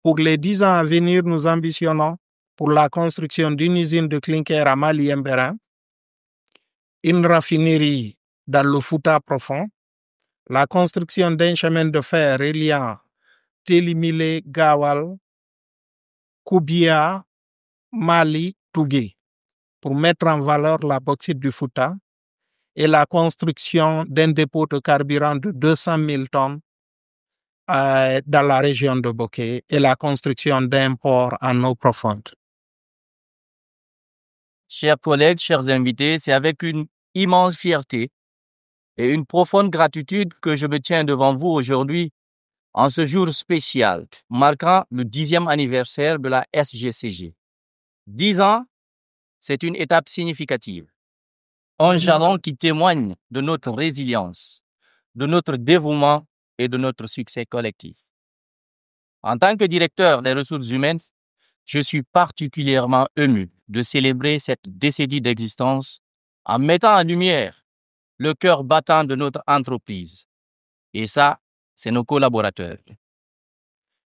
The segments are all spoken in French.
Pour les 10 ans à venir, nous ambitionnons pour la construction d'une usine de clinker à Mali-Mbérin, une raffinerie dans le Fouta profond, la construction d'un chemin de fer reliant Télimilé, Gawal, Koubia, Mali, Tougué, pour mettre en valeur la bauxite du Fouta, et la construction d'un dépôt de carburant de 200 000 tonnes dans la région de Boké et la construction d'un port en eau profonde. Chers collègues, chers invités, c'est avec une immense fierté et une profonde gratitude que je me tiens devant vous aujourd'hui en ce jour spécial marquant le 10e anniversaire de la SGCG. 10 ans, c'est une étape significative. Un jalon qui témoigne de notre résilience, de notre dévouement et de notre succès collectif. En tant que directeur des ressources humaines, je suis particulièrement ému de célébrer cette décennie d'existence en mettant en lumière le cœur battant de notre entreprise. Et ça, c'est nos collaborateurs.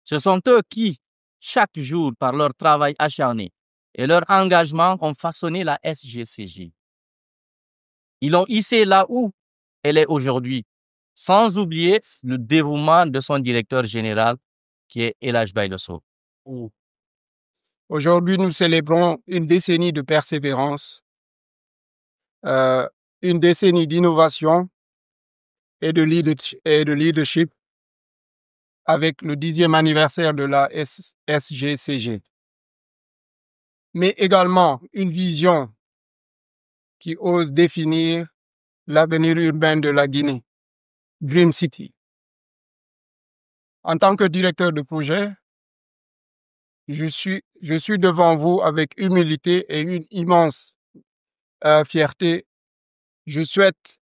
Ce sont eux qui, chaque jour, par leur travail acharné et leur engagement, ont façonné la SGCG. Ils l'ont hissée là où elle est aujourd'hui, sans oublier le dévouement de son directeur général, qui est El Hadj Baylo Sow. Aujourd'hui, nous célébrons une décennie de persévérance, une décennie d'innovation et de leadership avec le 10e anniversaire de la SGCG. Mais également une vision qui ose définir l'avenir urbain de la Guinée, Dream City. En tant que directeur de projet, je suis devant vous avec humilité et une immense fierté. Je souhaite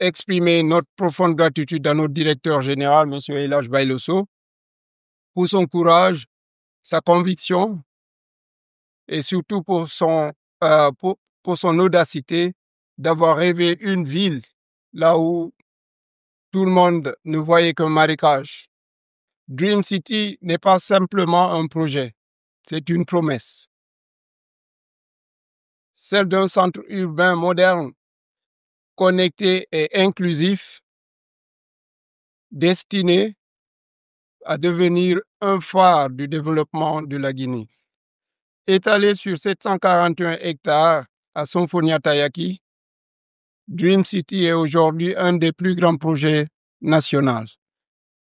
exprimer notre profonde gratitude à notre directeur général, M. El Hadj Baylo Sow, pour son courage, sa conviction et surtout pour son audacité d'avoir rêvé une ville là où tout le monde ne voyait qu'un marécage. Dream City n'est pas simplement un projet, c'est une promesse. Celle d'un centre urbain moderne, connecté et inclusif, destiné à devenir un phare du développement de la Guinée. Étalé sur 741 hectares à Sonfonia-Tayaki, Dream City est aujourd'hui un des plus grands projets nationaux.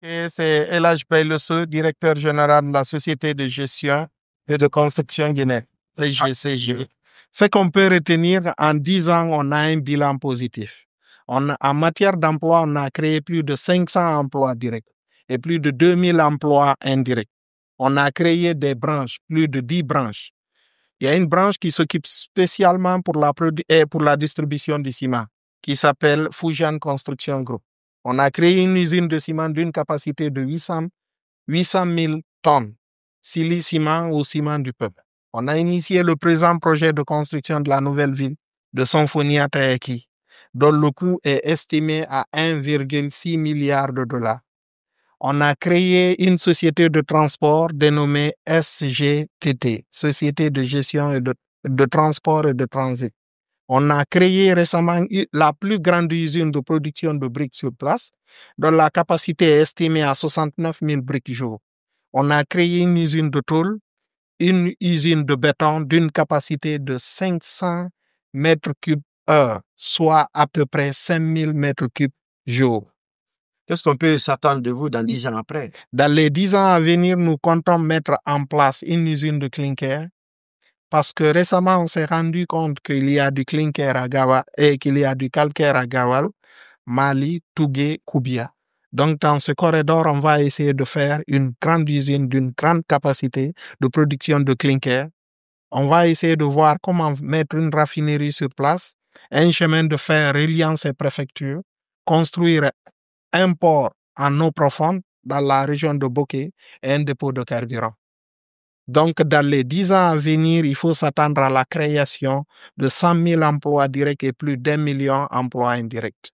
Et c'est El Hadj Baylo Sow, directeur général de la Société de gestion et de construction guinéenne, SGCG. Ce qu'on peut retenir, en 10 ans, on a un bilan positif. En matière d'emploi, on a créé plus de 500 emplois directs et plus de 2000 emplois indirects. On a créé des branches, plus de 10 branches. Il y a une branche qui s'occupe spécialement pour la distribution du ciment, qui s'appelle Fujian Construction Group. On a créé une usine de ciment d'une capacité de 800 000 tonnes, Sili-Ciment ou ciment du peuple. On a initié le présent projet de construction de la nouvelle ville de Sonfonia-Tayaki, dont le coût est estimé à 1,6 milliard de dollars. On a créé une société de transport dénommée SGTT, Société de gestion et de transport et de transit. On a créé récemment la plus grande usine de production de briques sur place, dont la capacité est estimée à 69 000 briques jour. On a créé une usine de tôle, une usine de béton d'une capacité de 500 mètres cubes heure, soit à peu près 5 000 mètres cubes jour. Qu'est-ce qu'on peut s'attendre de vous dans 10 ans après? Dans les 10 ans à venir, nous comptons mettre en place une usine de clinker parce que récemment, on s'est rendu compte qu'il y a du clinker à Gawal et qu'il y a du calcaire à Gawal, Mali, Tougué, Koubia. Donc, dans ce corridor, on va essayer de faire une grande usine d'une grande capacité de production de clinker. On va essayer de voir comment mettre une raffinerie sur place, un chemin de fer reliant ces préfectures, construire un port en eau profonde dans la région de Boké et un dépôt de carburant. Donc, dans les 10 ans à venir, il faut s'attendre à la création de 100 000 emplois directs et plus d'1 million d'emplois indirects.